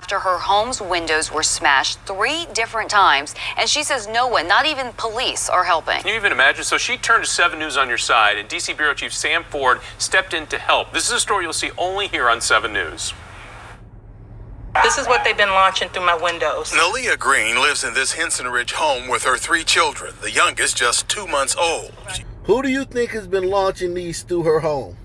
after her home's windows were smashed 3 different times, and she says no one, not even police, are helping. Can you even imagine? So she turned to 7 News on your side, and D.C. Bureau Chief Sam Ford stepped in to help. This is a story you'll see only here on 7 News. This is what they've been launching through my windows. Nalia Green lives in this Henson Ridge home with her 3 children, the youngest just 2 months old. Who do you think has been launching these through her home?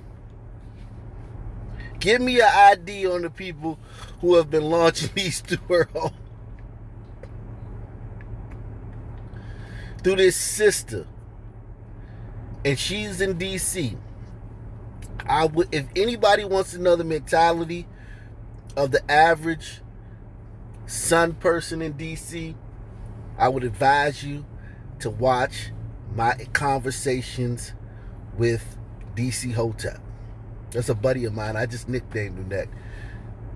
Give me an ID on the people who have been launching these through her home. Through this sister. And she's in D.C. If anybody wants to know the mentality of the average Sun person in D.C., I would advise you to watch my conversations with D.C. Hotep. That's a buddy of mine. I just nicknamed him that.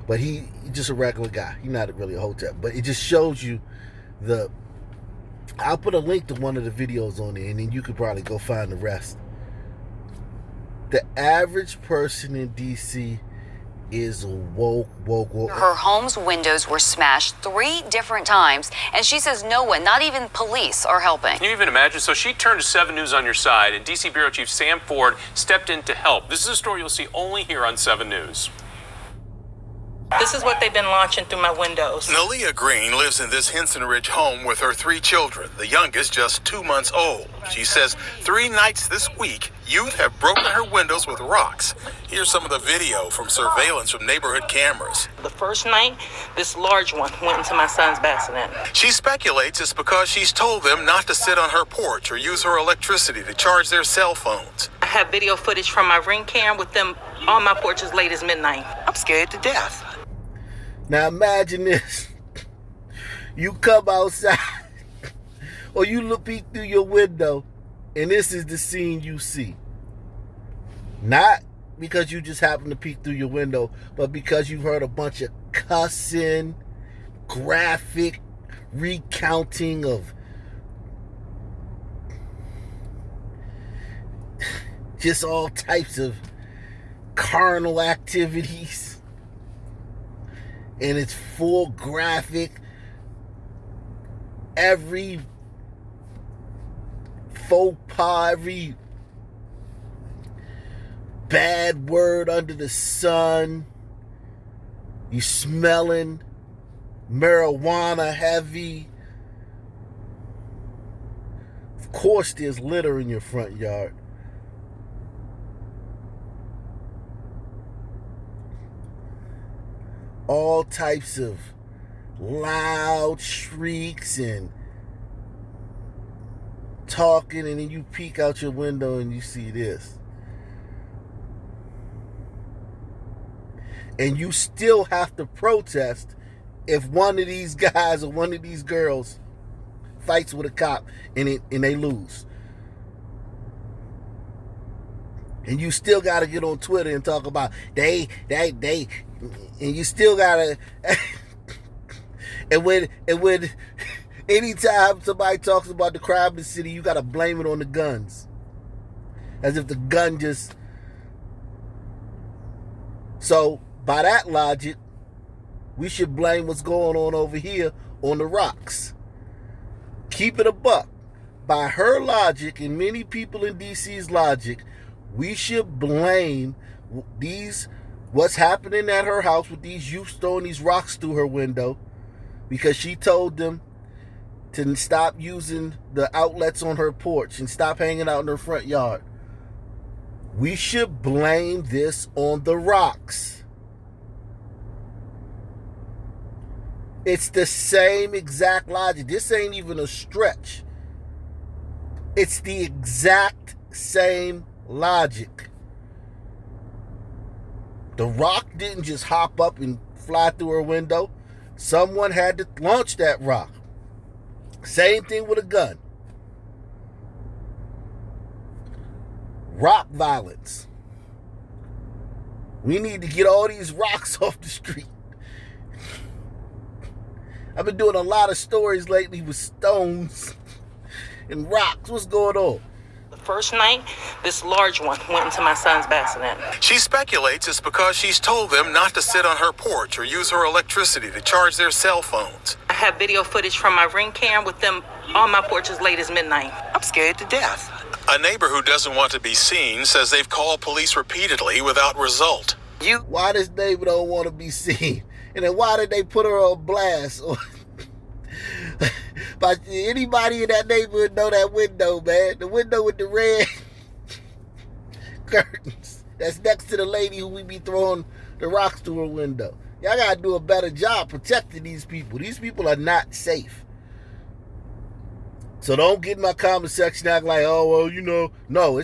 But he's just a regular guy. He's not really a Hotep. But it just shows you I'll put a link to one of the videos on there, and then you could probably go find the rest. The average person in D.C. is woke. Her home's windows were smashed 3 different times, and she says no one, not even police, are helping. Can you even imagine? So she turned to 7 News on your side, and D.C. Bureau Chief Sam Ford stepped in to help. This is a story you'll see only here on 7 News. This is what they've been launching through my windows. Nalia Green lives in this Henson Ridge home with her 3 children, the youngest just 2 months old. She says 3 nights this week, youth have broken her windows with rocks. Here's some of the video from surveillance from neighborhood cameras. The first night, this large one went into my son's bassinet. She speculates it's because she's told them not to sit on her porch or use her electricity to charge their cell phones. I have video footage from my Ring cam with them on my porch as late as midnight. I'm scared to death. Now imagine this. You come outside or you peek through your window and this is the scene you see. Not because you just happen to peek through your window, but because you've heard a bunch of cussing, graphic recounting of just all types of carnal activities. And it's full graphic. Every faux pas, every bad word under the sun. You smelling marijuana heavy. Of course there's litter in your front yard. All types of loud shrieks and talking, and then you peek out your window and you see this. And you still have to protest if one of these guys or one of these girls fights with a cop and they lose. And you still got to get on Twitter and talk about they, and you still got to, and when anytime somebody talks about the crime in the city, you got to blame it on the guns. As if the gun just, so by that logic, we should blame what's going on over here on the rocks. Keep it a buck. By her logic and many people in DC's logic, we should blame what's happening at her house with these youths throwing these rocks through her window because she told them to stop using the outlets on her porch and stop hanging out in her front yard. We should blame this on the rocks. It's the same exact logic. This ain't even a stretch. It's the exact same logic. The rock didn't just hop up and fly through her window. Someone had to launch that rock. Same thing with a gun. Rock violence. We need to get all these rocks off the street. I've been doing a lot of stories lately with stones and rocks. What's going on? The first night, this large one went into my son's bassinet. She speculates it's because she's told them not to sit on her porch or use her electricity to charge their cell phones. I have video footage from my Ring cam with them on my porch as late as midnight. I'm scared to death. A neighbor who doesn't want to be seen says they've called police repeatedly without result. Why this neighbor don't want to be seen? And then why did they put her on blast? But anybody in that neighborhood know that window, man. The window with the red curtains. That's next to the lady who we be throwing the rocks through her window. Y'all gotta do a better job protecting these people. These people are not safe. So don't get in my comment section act like, oh, well, you know. No,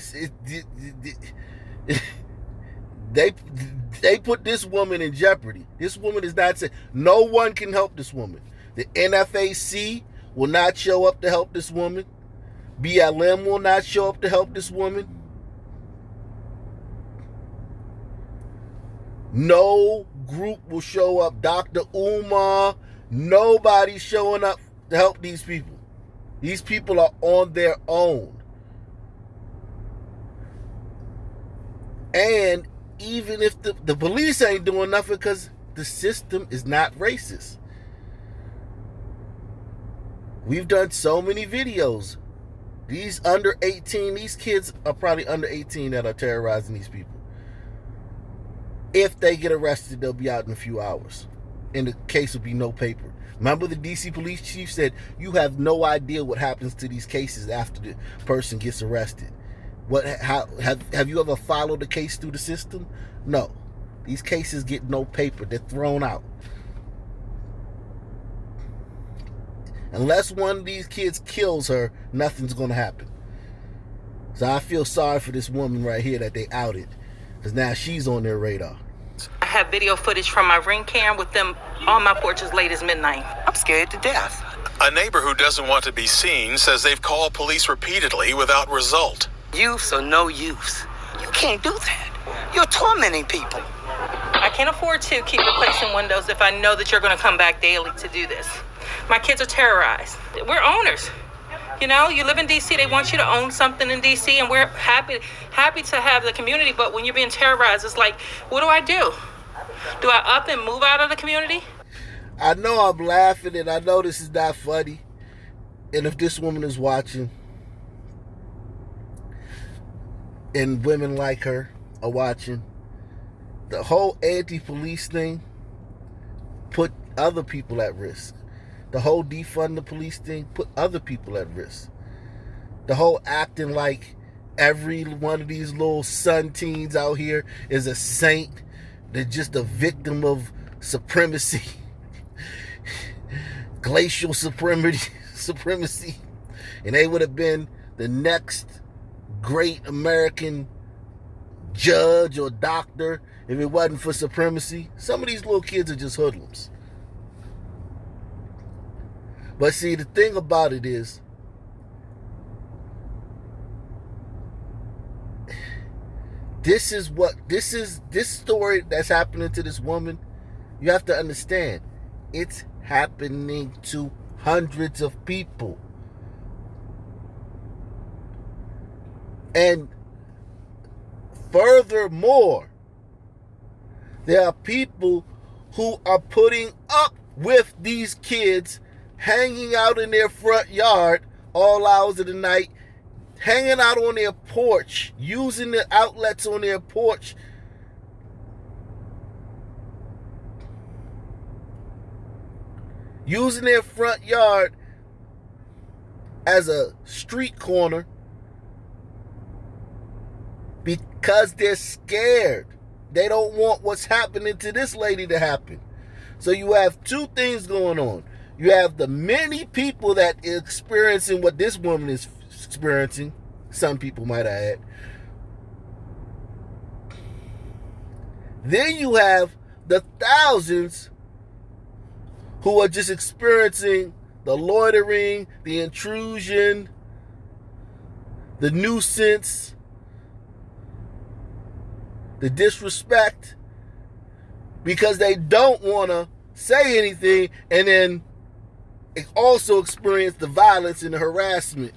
they put this woman in jeopardy. This woman is not safe. No one can help this woman. The NFAC will not show up to help this woman. BLM will not show up to help this woman. No group will show up. Dr. Umar, nobody's showing up to help these people. These people are on their own. And even if the police ain't doing nothing because the system is not racist. We've done so many videos. These under 18, these kids are probably under 18 that are terrorizing these people. If they get arrested, they'll be out in a few hours. And the case will be no paper. Remember the DC police chief said, you have no idea what happens to these cases after the person gets arrested. Have you ever followed the case through the system? No. These cases get no paper. They're thrown out. Unless one of these kids kills her, nothing's going to happen. So I feel sorry for this woman right here that they outed. Because now she's on their radar. I have video footage from my Ring cam with them on my porch as late as midnight. I'm scared to death. A neighbor who doesn't want to be seen says they've called police repeatedly without result. Use or no use. You can't do that. You're tormenting people. I can't afford to keep replacing windows if I know that you're going to come back daily to do this. My kids are terrorized. We're owners. You know, you live in D.C., they want you to own something in D.C., and we're happy to have the community, but when you're being terrorized, it's like, what do I do? Do I up and move out of the community? I know I'm laughing, and I know this is not funny. And if this woman is watching, and women like her are watching, the whole anti-police thing put other people at risk. The whole defund the police thing put other people at risk. The whole acting like every one of these little sun teens out here is a saint. They're just a victim of supremacy. Glacial supremacy. And they would have been the next great American judge or doctor if it wasn't for supremacy. Some of these little kids are just hoodlums. But see, the thing about it is, this story that's happening to this woman, you have to understand, it's happening to hundreds of people. And furthermore, there are people who are putting up with these kids hanging out in their front yard all hours of the night, hanging out on their porch, using the outlets on their porch. Using their front yard as a street corner because they're scared. They don't want what's happening to this lady to happen. So you have two things going on. You have the many people that are experiencing what this woman is experiencing. Some people might add. Then you have the thousands who are just experiencing the loitering, the intrusion, the nuisance, the disrespect, because they don't want to say anything, and then also experience the violence and the harassment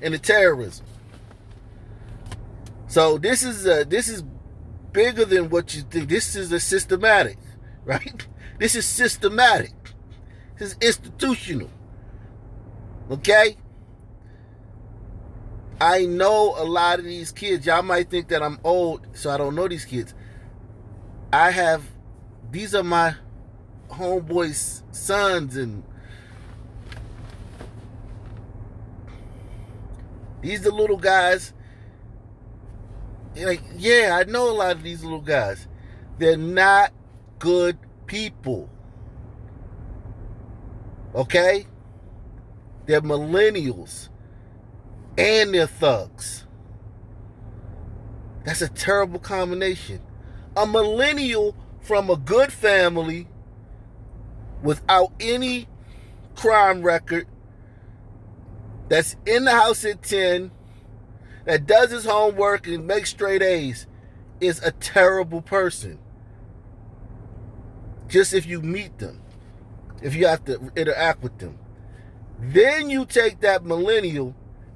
and the terrorism. So this is bigger than what you think. This is a systematic, right? This is systematic. This is institutional. Okay? I know a lot of these kids. Y'all might think that I'm old, so I don't know these kids. These are my homeboys' sons, and these are little guys. Like, yeah, I know a lot of these little guys. They're not good people. Okay? They're millennials. And they're thugs. That's a terrible combination. A millennial from a good family without any crime record, that's in the house at 10, that does his homework and makes straight A's, is a terrible person. Just if you meet them, if you have to interact with them. Then you take that millennial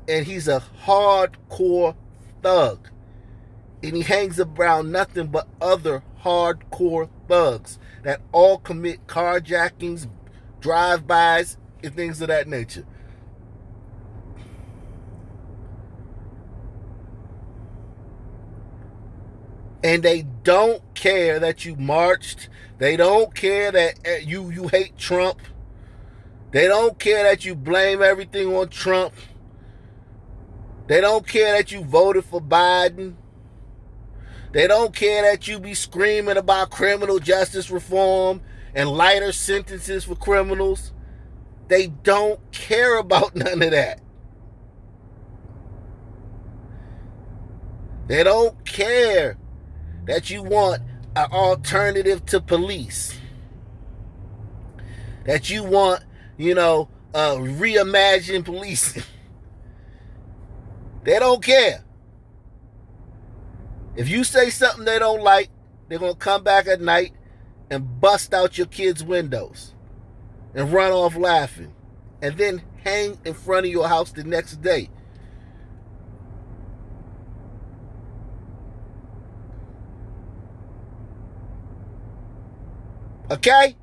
and he's a hardcore thug. And he hangs around nothing but other hardcore thugs that all commit carjackings, drive-bys, and things of that nature. And they don't care that you marched. They don't care that you hate Trump. They don't care that you blame everything on Trump. They don't care that you voted for Biden. They don't care that you be screaming about criminal justice reform and lighter sentences for criminals. They don't care about none of that. They don't care that you want an alternative to police. That you want, reimagined policing. They don't care. If you say something they don't like, they're going to come back at night and bust out your kids' windows and run off laughing and then hang in front of your house the next day. Okay?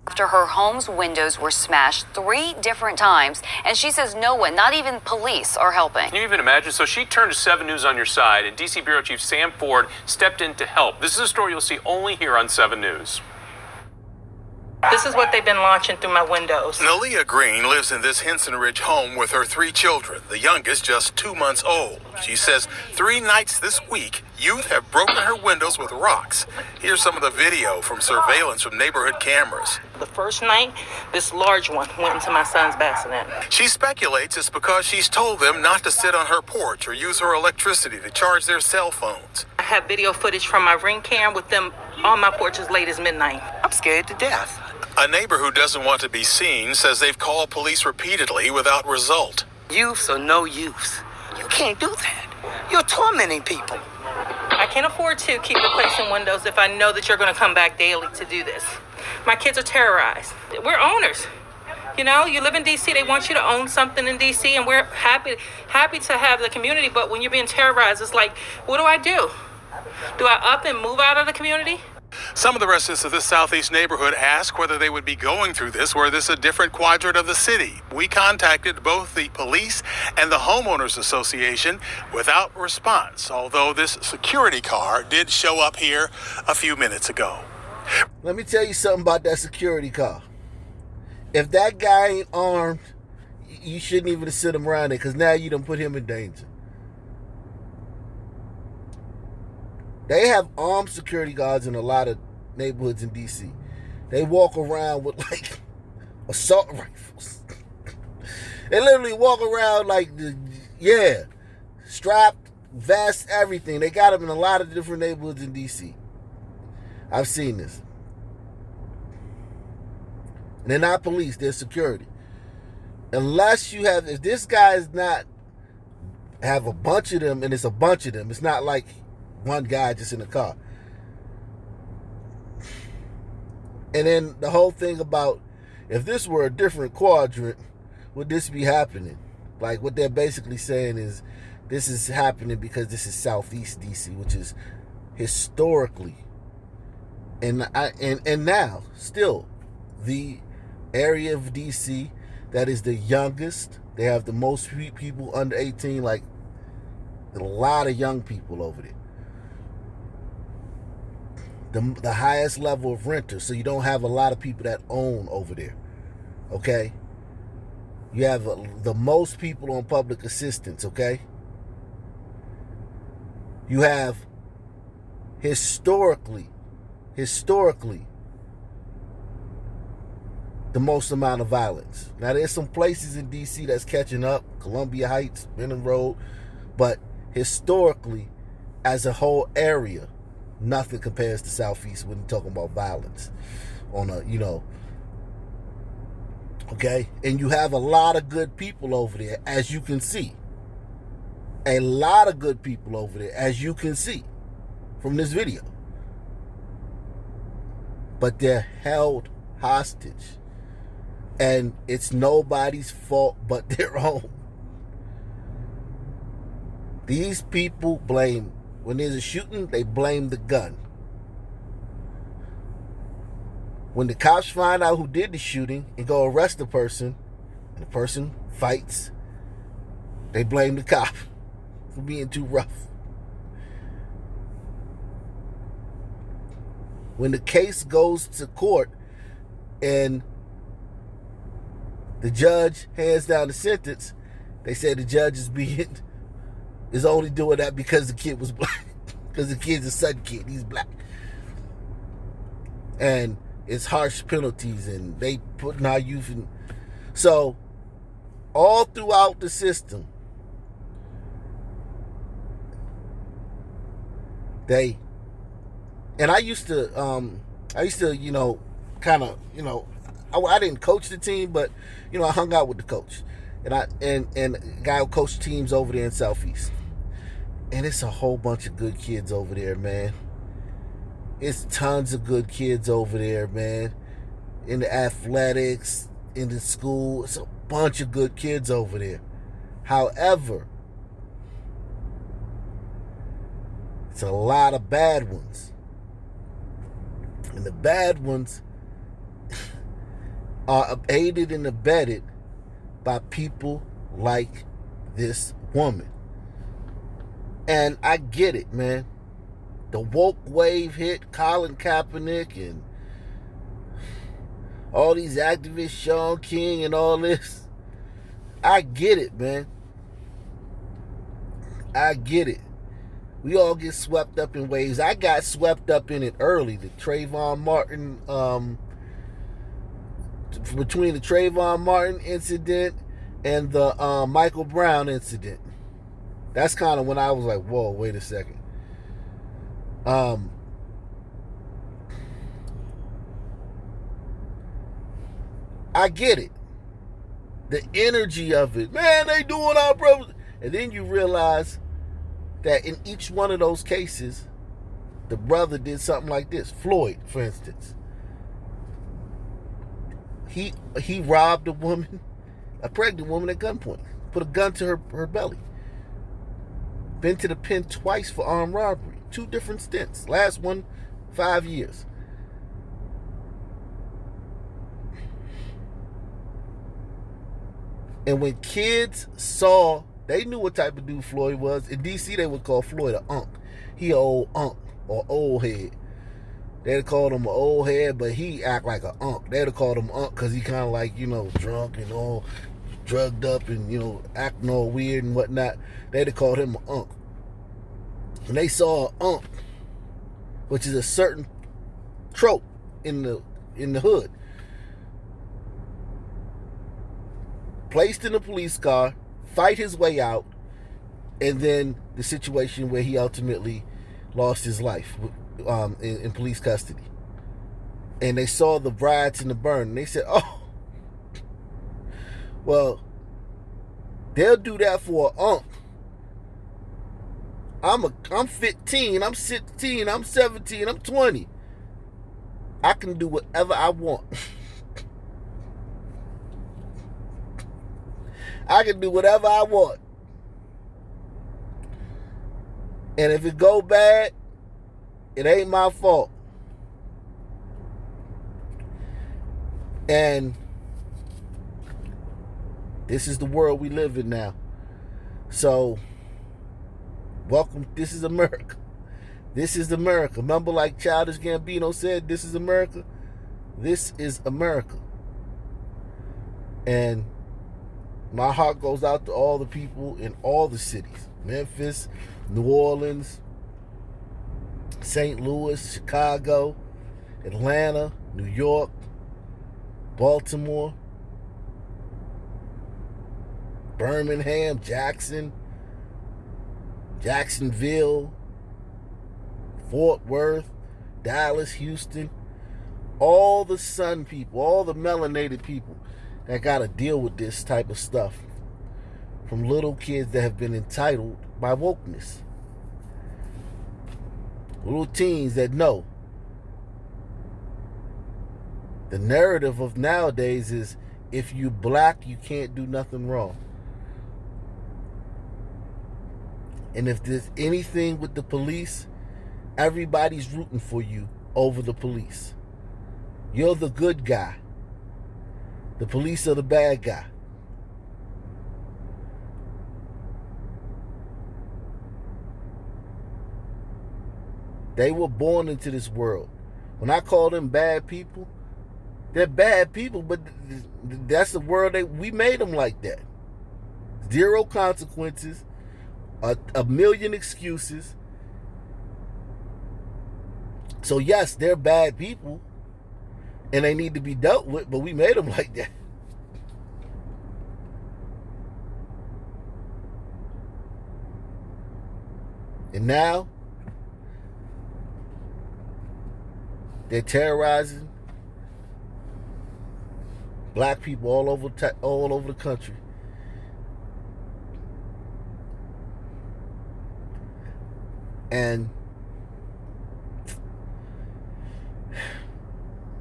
After her home's windows were smashed 3 different times, and she says no one, not even police, are helping. Can you even imagine? So she turned to 7 News on your side, and DC Bureau Chief Sam Ford stepped in to help. This is a story you'll see only here on 7 News. This is what they've been launching through my windows. Nalia Green lives in this Henson Ridge home with her 3 children, the youngest just 2 months old. She says 3 nights this week, youth have broken her windows with rocks. Here's some of the video from surveillance from neighborhood cameras. The first night, this large one went into my son's bassinet. She speculates it's because she's told them not to sit on her porch or use her electricity to charge their cell phones. I have video footage from my Ring cam with them on my porch as late as midnight. I'm scared to death. A neighbor who doesn't want to be seen says they've called police repeatedly without result. Youths or no youths. You can't do that. You're tormenting people. I can't afford to keep replacing windows if I know that you're going to come back daily to do this. My kids are terrorized. We're owners. You live in D.C., they want you to own something in D.C., and we're happy to have the community, but when you're being terrorized, it's like, what do I do? Do I up and move out of the community? Some of the residents of this southeast neighborhood ask whether they would be going through this were this a different quadrant of the city. We contacted both the police and the homeowners association without response, although this security car did show up here a few minutes ago. Let me tell you something about that security car. If that guy ain't armed, you shouldn't even sit him around there, because now you done put him in danger. They have armed security guards in a lot of neighborhoods in D.C. They walk around with, like, assault rifles. They literally walk around like, strapped, vest, everything. They got them in a lot of different neighborhoods in D.C. I've seen this. And they're not police, they're security. Unless you have, if this guy is not, have a bunch of them, and it's a bunch of them, it's not like one guy just in a car. And then the whole thing about, if this were a different quadrant, would this be happening? Like, what they're basically saying is, This is happening because this is Southeast DC, which is historically and now still the area of DC that is the youngest. They have the most people under 18, like a lot of young people over there. The highest level of renters, so you don't have a lot of people that own over there. Okay? You have the most people on public assistance, okay? You have historically the most amount of violence. Now, there's some places in DC that's catching up, Columbia Heights, Benham Road, but historically, as a whole area, nothing compares to Southeast when you're talking about violence on a, okay? And you have a lot of good people over there, as you can see. A lot of good people over there, as you can see from this video. But they're held hostage. And it's nobody's fault but their own. These people blame, when there's a shooting, they blame the gun. When the cops find out who did the shooting and go arrest the person, and the person fights, they blame the cop for being too rough. When the case goes to court and the judge hands down the sentence, they say the judge is only doing that because the kid was black. Because the kid's a son kid, he's black. And it's harsh penalties, and they putting our youth in. So, all throughout the system, and I used to, kind of, I didn't coach the team, but, I hung out with the coach. And the guy who coached teams over there in Southeast. And it's a whole bunch of good kids over there, man. It's tons of good kids over there, man. In the athletics, in the school. It's a bunch of good kids over there. However, it's a lot of bad ones. And the bad ones are aided and abetted by people like this woman. And I get it, man. The woke wave hit Colin Kaepernick and all these activists, Sean King and all this. I get it, man. I get it. We all get swept up in waves. I got swept up in it early. The Trayvon Martin, between the Trayvon Martin incident and the Michael Brown incident. That's kind of when I was like, whoa, wait a second. I get it. The energy of it. Man, they doing our brothers. And then you realize that in each one of those cases, the brother did something like this. Floyd, for instance. He robbed a woman, a pregnant woman at gunpoint. Put a gun to her belly. Been to the pen twice for armed robbery. 2 different stints. Last one, 5 years. And when kids saw, they knew what type of dude Floyd was. In D.C., they would call Floyd an unk. He an old unk or old head. They'd call him an old head, but he act like an unk. They'd have called him unk because he kind of like, drunk and all drugged up and, acting all weird and whatnot. They'd have called him an unk. And they saw an unk, which is a certain trope in the hood, placed in a police car, fight his way out, and then the situation where he ultimately lost his life in police custody. And they saw the riots and the burn, and they said, oh, well, they'll do that for an unk. I'm 15, I'm 16, I'm 17, I'm 20. I can do whatever I want. I can do whatever I want. And if it go bad, it ain't my fault. And this is the world we live in now. So, welcome. This is America. This is America. Remember, like Childish Gambino said, this is America. This is America. And my heart goes out to all the people in all the cities. Memphis, New Orleans, St. Louis, Chicago, Atlanta, New York, Baltimore, Birmingham, Jacksonville, Fort Worth, Dallas, Houston. All the sun people, all the melanated people that got to deal with this type of stuff from little kids that have been entitled by wokeness. Little teens that know. The narrative of nowadays is if you black, you can't do nothing wrong. And if there's anything with the police, everybody's rooting for you over the police. You're the good guy. The police are the bad guy. They were born into this world. When I call them bad people, they're bad people, but that's the world we made them like that. Zero consequences, a million excuses. So yes, they're bad people, and they need to be dealt with, but we made them like that. And now, they're terrorizing black people all over the country. And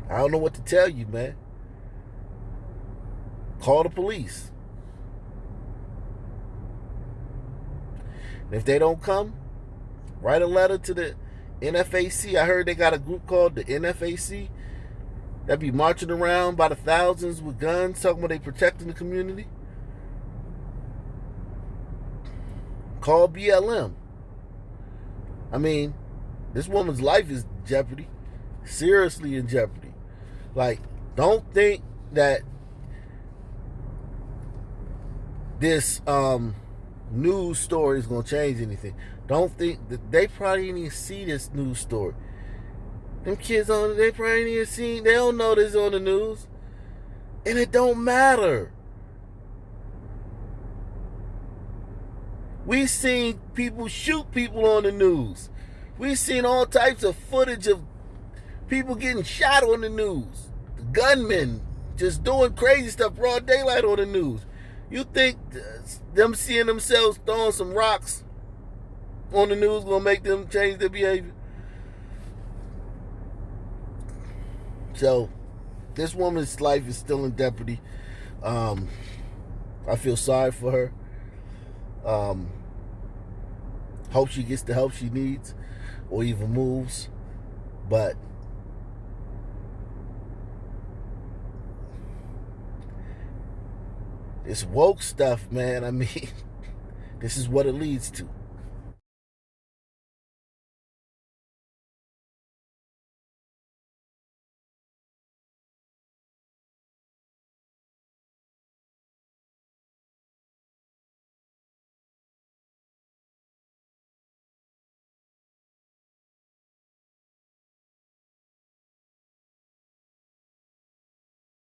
I don't know what to tell you, man. Call the police. And if they don't come, write a letter to the NFAC. I heard they got a group called the NFAC that be marching around by the thousands with guns, talking about they protecting the community. Call BLM. I mean, this woman's life is in jeopardy. Seriously in jeopardy. Like, don't think that this news story is going to change anything. Don't think that they probably didn't even see this news story. Them kids they probably didn't even see, they don't know this on the news. And it don't matter. We seen people shoot people on the news. We seen all types of footage of people getting shot on the news. Gunmen just doing crazy stuff, broad daylight on the news. You think them seeing themselves throwing some rocks on the news gonna make them change their behavior? So, this woman's life is still in jeopardy. I feel sorry for her. Hope she gets the help she needs or even moves. But this woke stuff, man, I mean, this is what it leads to.